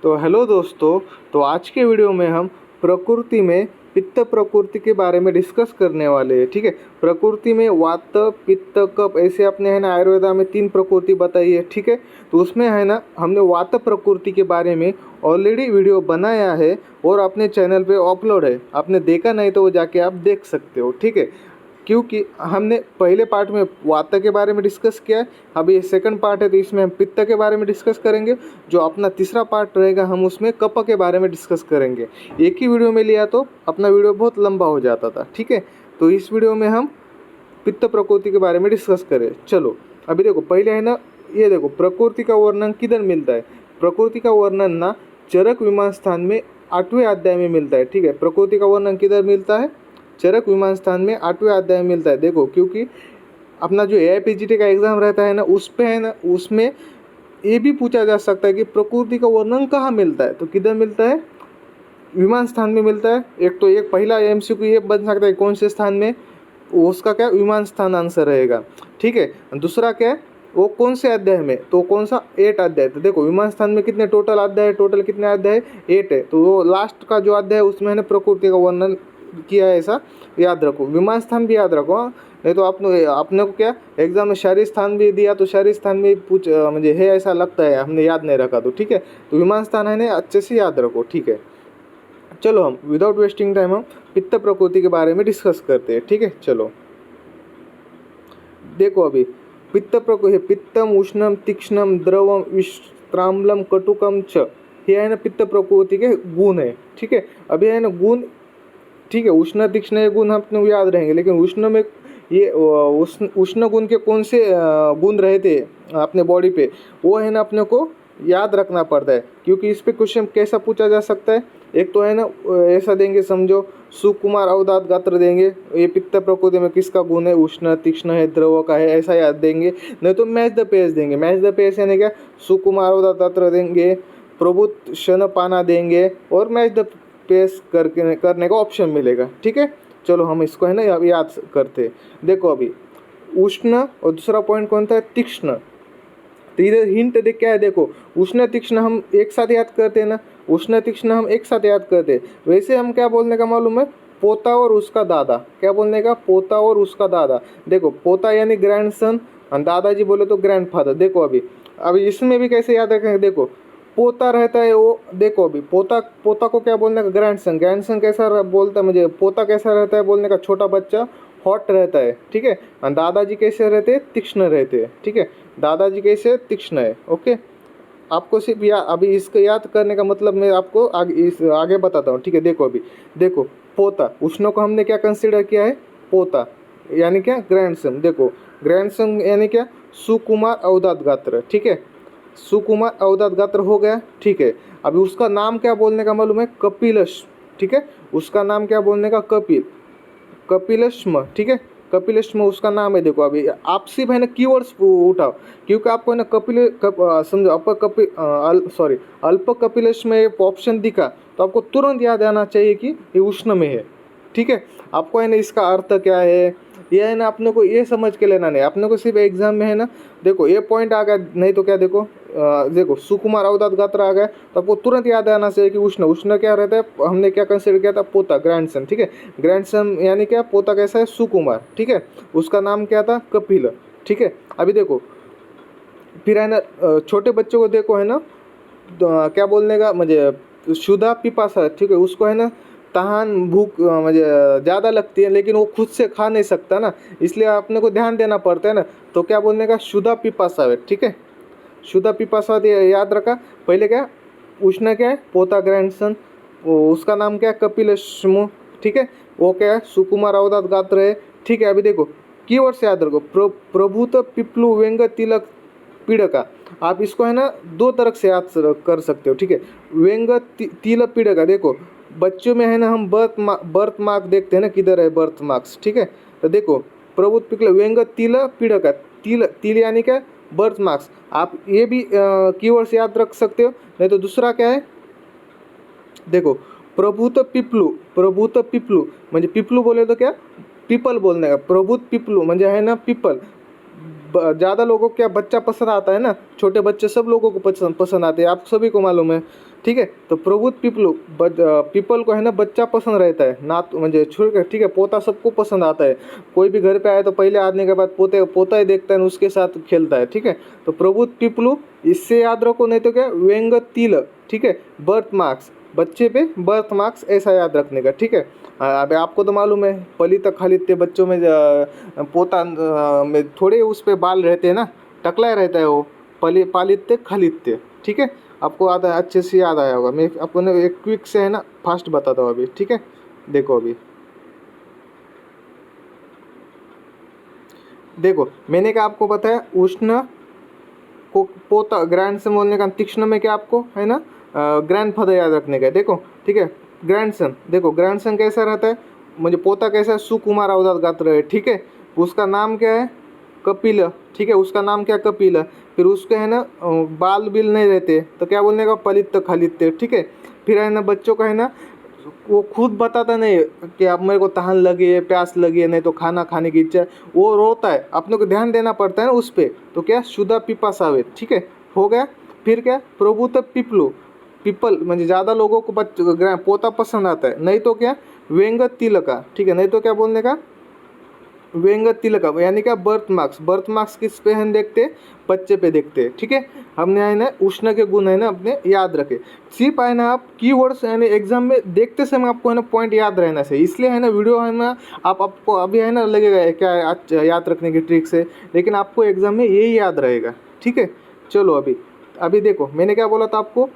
तो हेलो दोस्तों। तो आज के वीडियो में हम प्रकृति में पित्त प्रकृति के बारे में डिस्कस करने वाले हैं। ठीक है, प्रकृति में वात पित्त कफ ऐसे अपने है ना आयुर्वेदा में 3 प्रकृति बताई है। ठीक है, तो उसमें है ना हमने वात प्रकृति के बारे में ऑलरेडी वीडियो बनाया है और अपने चैनल पे अपलोड है। आपने देखा नहीं तो वो जाके आप देख सकते हो। ठीक है, क्योंकि हमने पहले पार्ट में वात के बारे में डिस्कस किया है, अभी ये सेकंड पार्ट है तो इसमें हम पित्त के बारे में डिस्कस करेंगे। जो अपना तीसरा पार्ट रहेगा हम उसमें कफ के बारे में डिस्कस करेंगे। एक ही वीडियो में लिया तो अपना वीडियो बहुत लंबा हो जाता था। ठीक है, तो इस वीडियो में हम पित्त प्रकृति के बारे में डिस्कस करें। चलो अभी देखो, पहले है ना ये देखो प्रकृति का वर्णन किधर मिलता है। प्रकृति का वर्णन ना चरक विमान स्थान में 8वें अध्याय में मिलता है। ठीक है, प्रकृति का वर्णन किधर मिलता है? चरक विमान स्थान में 8वें अध्याय में मिलता है। देखो, क्योंकि अपना जो एआईपीजीटी का एग्जाम रहता है ना, उस पे है ना, उसमें ये भी पूछा जा सकता है कि प्रकृति का वर्णन कहाँ मिलता है, तो किधर मिलता है? विमान स्थान में मिलता है। एक तो एक पहला एमसीक्यू ये बन सकता है कौन से स्थान में, उसका क्या विमान स्थान आंसर रहेगा। ठीक है, दूसरा क्या है, वो कौन से अध्याय में, तो कौन सा 8 अध्याय। तो देखो विमान स्थान में कितने टोटल अध्याय है, टोटल कितने अध्याय है? 8 है। तो वो लास्ट का जो अध्याय है उसमें है ना प्रकृति का वर्णन किया है, ऐसा याद रखो। विमान स्थान भी याद रखो, हाँ। नहीं तो आपने को क्या एग्जाम में शहरी स्थान भी दिया तो शहरी स्थान में पूछ मुझे है ऐसा लगता है हमने याद नहीं रखा। तो ठीक है, तो विमान स्थान है ना अच्छे से याद रखो। ठीक है, चलो हम विदाउट वेस्टिंग टाइम हम पित्त प्रकृति के बारे में डिस्कस करते हैं। ठीक है, चलो देखो अभी पित्त प्रकृति, पित्तम उष्णम तीक्ष्णम द्रवम विश्राम्लम कटुकम च, ये है ना पित्त प्रकृति के गुण है। ठीक है, अभी है ना गुण। ठीक है, उष्ण तीक्ष्ण ये गुण अपने याद रहेंगे, लेकिन उष्ण में ये उष्ण गुण के कौन से गुण रहते हैं अपने बॉडी पे, वो है ना अपने को याद रखना पड़ता है। क्योंकि इस पे क्वेश्चन कैसा पूछा जा सकता है, एक तो है ना ऐसा देंगे, समझो सुकुमार अवदात गात्र देंगे, ये पित्त प्रकृति में किसका गुण है, उष्ण तीक्ष्ण है द्रव का है, ऐसा याद देंगे। नहीं तो मैच द पेस देंगे। मैच द पेस यानी क्या, सुकुमार अवदात गात्र देंगे, प्रभुत शन पाना देंगे और मैच द पेस करने का ऑप्शन मिलेगा। ठीक है, चलो हम इसको है ना याद करते हैं। देखो अभी उष्ण और दूसरा पॉइंट कौन था, तीक्ष्ण। तो इधर हिंट देख क्या है, देखो उष्ण तीक्ष्ण हम एक साथ याद करते हैं ना, उष्ण तीक्ष्ण हम एक साथ याद करते हैं। वैसे हम क्या बोलने का मालूम है, पोता और उसका दादा। क्या बोलने का, पोता और उसका दादा। देखो पोता यानी ग्रैंडसन और दादाजी बोले तो ग्रैंडफादर। देखो अभी अभी इसमें भी कैसे याद रखेंगे, देखो पोता रहता है वो, देखो अभी पोता पोता को क्या बोलने का, ग्रैंडसन। ग्रैंडसन कैसा बोलता है मुझे, पोता कैसा रहता है बोलने का, छोटा बच्चा हॉट रहता है। ठीक है, और दादाजी कैसे रहते हैं, तीक्ष्ण रहते हैं। ठीक है, दादाजी कैसे तीक्ष्ण है। ओके, आपको सिर्फ अभी इसको याद करने का मतलब मैं आपको आगे बताता हूँ। ठीक है, देखो अभी देखो पोता, उष्ण को हमने क्या कंसिडर किया है, पोता यानी क्या, ग्रैंडसन। देखो ग्रैंडसन यानी क्या, सुकुमार अवदात गात्र। ठीक है, सुकुमार अवदात गात्र हो गया। ठीक है, अभी उसका नाम क्या बोलने का मालूम है, कपिलश। ठीक है, उसका नाम क्या बोलने का, कपिलश्म। ठीक है, कपिलश्म उसका नाम है। देखो अभी आप सिर्फ है ना कीवर्ड्स उठाओ, क्योंकि आपको है ना समझो अल्प कपिलश्म एक ऑप्शन दिखा तो आपको तुरंत याद आना चाहिए कि ये उष्ण में है। ठीक है, आपको है ना इसका अर्थ क्या है, ये है ना अपने को ये समझ के लेना नहीं, अपने को सिर्फ एग्जाम में है ना, देखो ये पॉइंट आ गया, नहीं तो क्या देखो देखो सुकुमार अवदात गात्र आ गया तो आपको तुरंत याद आना चाहिए कि उष्ण। उष्ण क्या रहता है, हमने क्या कंसिडर किया था, पोता, ग्रैंडसन। ठीक है, ग्रैंडसन यानी क्या, पोता कैसा है, सुकुमार। ठीक है, उसका नाम क्या था, कपिल। ठीक है, अभी देखो फिर है ना छोटे बच्चों को देखो है ना, तो क्या बोलने का मुझे, क्षुधा पिपासा। ठीक है, उसको है ना तहान भूख मुझे ज़्यादा लगती है, लेकिन वो खुद से खा नहीं सकता ना, इसलिए अपने को ध्यान देना पड़ता है ना। तो क्या बोलने का, क्षुधा पिपासा है। ठीक है, क्षुधा पिपासा याद रखा। पहले क्या, उष्ण क्या है, पोता ग्रैंडसन, उसका नाम क्या है, कपिलश्मु। ठीक है, वो क्या है, सुकुमार अवदात गात्र है। ठीक है, अभी देखो कीवर्ड्स याद रखो, प्रभुत पिपलु व्यंग तिलक पीड़का। आप इसको है ना 2 तरह से याद कर सकते हो। ठीक है, व्यंग तिल पीड़का। देखो बच्चों में है ना हम बर्थ मार्क देखते हैं ना, किधर है बर्थ मार्क्स। ठीक है, तो देखो प्रभुत पिपल व्यंग तिल पीड़का, तिल तिल यानी क्या, बर्थ मार्क्स। आप ये भी कीवर्ड्स याद रख सकते हो। नहीं तो दूसरा क्या है, देखो प्रभुत पिपलू म्हणजे पिपलू बोले तो क्या, पीपल बोलने का, प्रभुत पिपलू म्हणजे है ना पीपल, ज़्यादा लोगों को क्या बच्चा पसंद आता है ना, छोटे बच्चे सब लोगों को पसंद आते हैं, आप सभी को मालूम है। ठीक है, तो प्रबुद्ध पीपल को है ना बच्चा पसंद रहता है, ना म्हणजे छोटे, ठीक है, पोता सबको पसंद आता है। कोई भी घर पे आए तो पहले आने के बाद पोता ही देखता है, उसके साथ खेलता है। ठीक है, तो प्रबुद्ध पीपलू, इससे याद रखो, नहीं तो क्या व्यंग्यतिल, ठीक है, बर्थ मार्क्स, बच्चे पे बर्थ मार्क्स, ऐसा याद रखने का। ठीक है, अब आपको तो मालूम है पलित खालित्य बच्चों में पोता में थोड़े उस पे बाल रहते हैं ना, टकला रहता है वो, पालित्य खालित्य। ठीक है, आपको आता अच्छे से याद आया होगा। मैं आपको ना एक क्विक से है ना फास्ट बताता हूँ अभी। ठीक है, देखो अभी देखो, मैंने क्या आपको बताया, उष्ण को पोता ग्रैंड सन बोलने का, तीक्ष्ण में क्या आपको है ना ग्रैंड फादर याद रखने का। देखो ठीक है, ग्रैंडसन, देखो ग्रैंडसन कैसा रहता है, मुझे पोता कैसा है, सुकुमार अवतार गात्र है। ठीक है, उसका नाम क्या है, कपिल। ठीक है, उसका नाम क्या, कपिल। फिर उसके है ना बाल बिल नहीं रहते, तो क्या बोलने का, पलित्य खालित्य। ठीक है, फिर है ना बच्चों का है ना, वो खुद बताता नहीं है कि अब मेरे को तहान लगी है, प्यास लगी है, नहीं तो खाना खाने की इच्छा है, वो रोता है, अपने को ध्यान देना पड़ता है ना उस पर। तो क्या, शुदा पिपासावे। ठीक है, हो गया। फिर क्या, प्रभुत पिपलू, पीपल म्हणजे ज़्यादा लोगों को पोता पसंद आता है। नहीं तो क्या, व्यंग तिलका। ठीक है, नहीं तो क्या बोलने का, व्यंग तिलक, यानी क्या, बर्थ मार्क्स। बर्थ मार्क्स किस पे हम देखते हैं, बच्चे पे देखते हैं। ठीक है, हमने है ना उष्ण के गुण है ना अपने याद रखे। सिर्फ है ना आप कीवर्ड्स यानी एग्जाम में देखते समय आपको है ना पॉइंट याद रहना चाहिए, इसलिए है ना वीडियो है ना, आपको अभी है ना लगेगा क्या याद रखने की ट्रिक्स है, लेकिन आपको एग्जाम में यही याद रहेगा। ठीक है, चलो अभी अभी देखो मैंने क्या बोला था आपको,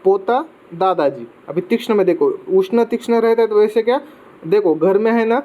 पोता दादाजी। अभी तीक्ष्ण में देखो, उष्ण तीक्ष्ण रहता है, तो वैसे क्या, देखो घर में है ना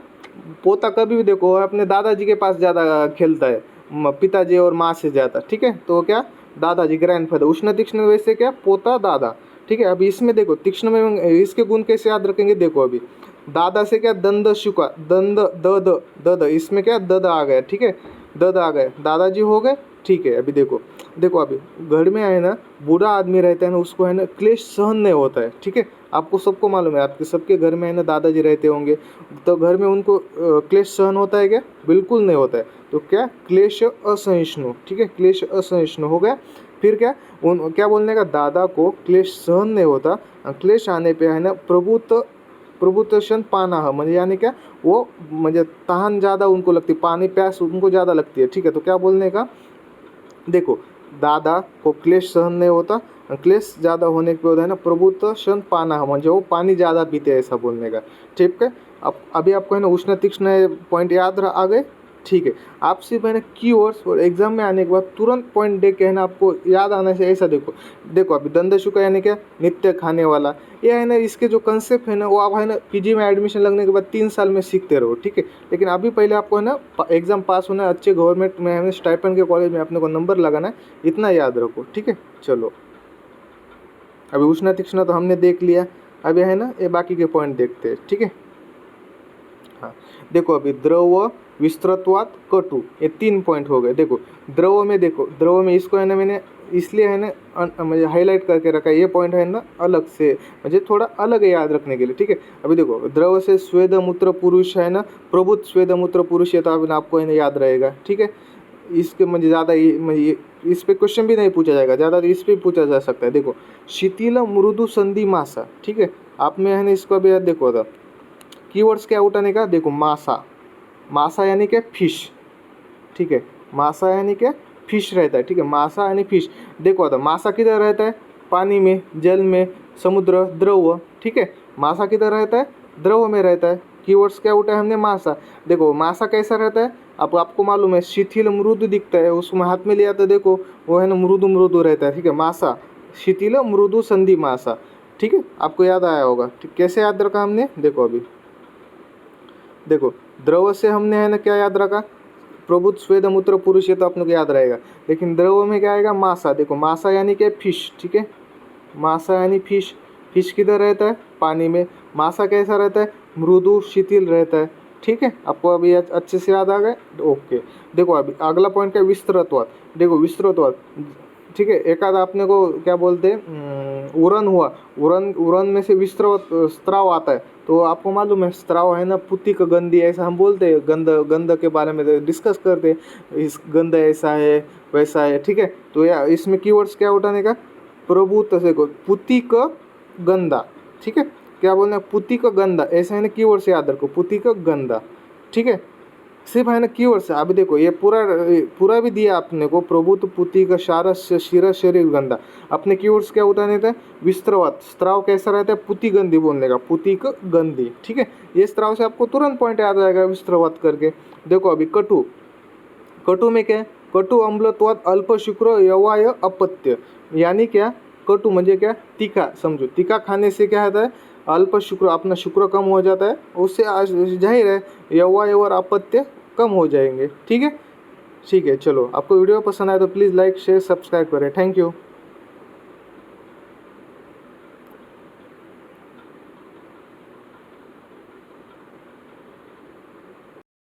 पोता कभी भी देखो अपने दादाजी के पास ज़्यादा खेलता है, पिताजी और माँ से ज़्यादा। ठीक है, तो क्या, दादाजी ग्रैंडफादर। उष्ण तीक्ष्ण वैसे क्या, पोता दादा। ठीक है, अभी इसमें देखो तीक्ष्ण में इसके गुण कैसे याद रखेंगे, देखो अभी दादा से क्या, दंद शुका, दंद दद दद, इसमें क्या, दद आ गया। ठीक है, दद आ गए, दादाजी हो गए। ठीक है, अभी देखो देखो अभी घर में है ना बूढ़ा आदमी रहता है ना, उसको है ना क्लेश सहन नहीं होता है। ठीक है, आपको सबको मालूम है, आपके सबके घर में है ना दादाजी रहते होंगे, तो घर में उनको क्लेश सहन होता है क्या, बिल्कुल नहीं होता है। तो क्या, क्लेश असहिष्णु। ठीक है, क्लेश असहिष्णु हो गया। फिर क्या, उन क्या बोलने का, दादा को क्लेश सहन नहीं होता, क्लेश आने पे है ना प्रभुतोषण पाना है, म्हणजे यानी क्या, वो म्हणजे तहान ज़्यादा उनको लगती है, पानी प्यास उनको ज़्यादा लगती है। ठीक है, तो क्या बोलने का, देखो दादा को क्लेश सहन नहीं होता, क्लेश ज़्यादा होने के बाद है ना प्रभुतोषण पाना है, म्हणजे वो पानी ज़्यादा पीते हैं, ऐसा बोलने का। ठीक है, अब अभी आपको है ना उष्ण तीक्ष्ण पॉइंट याद आ गए। ठीक है, आप सिर्फ है ना कीवर्ड्स और एग्जाम में आने के बाद तुरंत पॉइंट देख के है ना आपको याद आना चाहिए, ऐसा देखो। देखो अभी दंडशुका यानी क्या, नित्य खाने वाला, ये है ना इसके जो कंसेप्ट है ना, वो आप है ना पीजी में एडमिशन लगने के बाद 3 साल में सीखते रहो। ठीक है, लेकिन अभी पहले आपको है ना एग्जाम पास होना है, अच्छे गवर्नमेंट में है ना स्टाइपेंड के कॉलेज में अपने को नंबर लगाना है, इतना याद रखो। ठीक है, चलो अभी उष्ण तीक्ष्ण तो हमने देख लिया, अभी है ना ये बाकी के पॉइंट देखते हैं। ठीक है, हाँ देखो अभी द्रव, विस्तृतवाद, कटु, ये 3 पॉइंट हो गए। देखो द्रव में, देखो द्रव में इसको है ना मैंने इसलिए है ना मुझे हाईलाइट करके रखा है, ये पॉइंट है ना अलग से, मुझे थोड़ा अलग है याद रखने के लिए। ठीक है, अभी देखो द्रव से स्वेद मूत्र पुरुष है ना, प्रबुद्ध स्वेद मूत्र पुरुष है, तो अभी आपको है ना याद रहेगा। ठीक है, इसके मुझे ज़्यादा इस पे क्वेश्चन भी नहीं पूछा जाएगा ज़्यादा, तो इस पर पूछा जा सकता है। देखो शिथिल मृदु संधि मासा। ठीक है, आप में है ना इसको अभी याद देखो था, कीवर्ड्स क्या उठाने का, देखो मासा, मासा यानी क्या, फिश। ठीक है, मासा यानी क्या, फिश रहता है। ठीक है, मासा यानी फिश। देखो आता मासा किधर रहता है, पानी में, जल में, समुद्र, द्रव। ठीक है, मासा किधर रहता है, द्रव में रहता है। कीवर्ड्स क्या उठा है हमने, मासा। देखो मासा कैसा रहता है, आपको मालूम है, शिथिल मृदु दिखता है, उसमें हाथ में लिया तो देखो वो है ना मृदु मृदु रहता है। ठीक है, मासा, शिथिल मृदु संधि मासा। ठीक है, आपको याद आया होगा। ठीक, कैसे याद रखा हमने, देखो अभी देखो द्रव से हमने है ना क्या याद रखा, प्रबुद्ध स्वेद मूत्र पुरुष, ये तो अपने को याद रहेगा। लेकिन द्रव में क्या आएगा, मासा। देखो मासा यानी क्या, फिश। ठीक है, मासा यानी फिश। फिश किधर रहता है, पानी में। मासा कैसा रहता है, मृदु शिथिल रहता है। ठीक है, आपको अभी अच्छे से याद आ गए। ओके, देखो अभी अगला पॉइंट क्या, विस्तृतवाद। देखो विस्तृतवाद, ठीक है। एक आध आपने को क्या बोलते हैं, उरन हुआ, उरन में से विस्त्राव स्त्राव आता है, तो आपको मालूम है स्त्राव है ना, पुतिक गंधी, ऐसा हम बोलते हैं, गंध के बारे में डिस्कस करते हैं, इस गंध ऐसा है वैसा है, ठीक है। तो या इसमें कीवर्ड्स क्या उठाने का, प्रभुत्व से को पुतिक गंधा, ठीक है। क्या बोलना है, पुतिक गंधा, ऐसा है ना, कीवर्ड्स याद रखो, पुतिक गंधा, ठीक है। सिर्फ है ना कीवर्ड्स है। अभी देखो ये पूरा भी दिया आपने को, प्रभुत्व पुतिक शारस्य शिर शरीर गंधा, अपने कीवर्ड्स क्या उठाने थे, विस्त्रवत, स्त्राव कैसा रहता है, पुति गंधी बोलने का, पुतिक गंधी, ठीक है। ये स्त्राव से आपको तुरंत पॉइंट याद आएगा विस्त्रवत करके। देखो अभी कटु, कटु में क्या है, कटु अम्लत्वात अल्प शुक्र यवाय अपत्य, यानी क्या, कटु म्हणजे क्या, तीखा, समझो तीखा खाने से क्या होता है, अल्प शुक्र, अपना शुक्र कम हो जाता है, उससे जाहिर है यवाय और अपत्य कम हो जाएंगे, ठीक है। ठीक है, चलो आपको वीडियो पसंद आया तो प्लीज़ लाइक शेयर सब्सक्राइब करें, थैंक यू।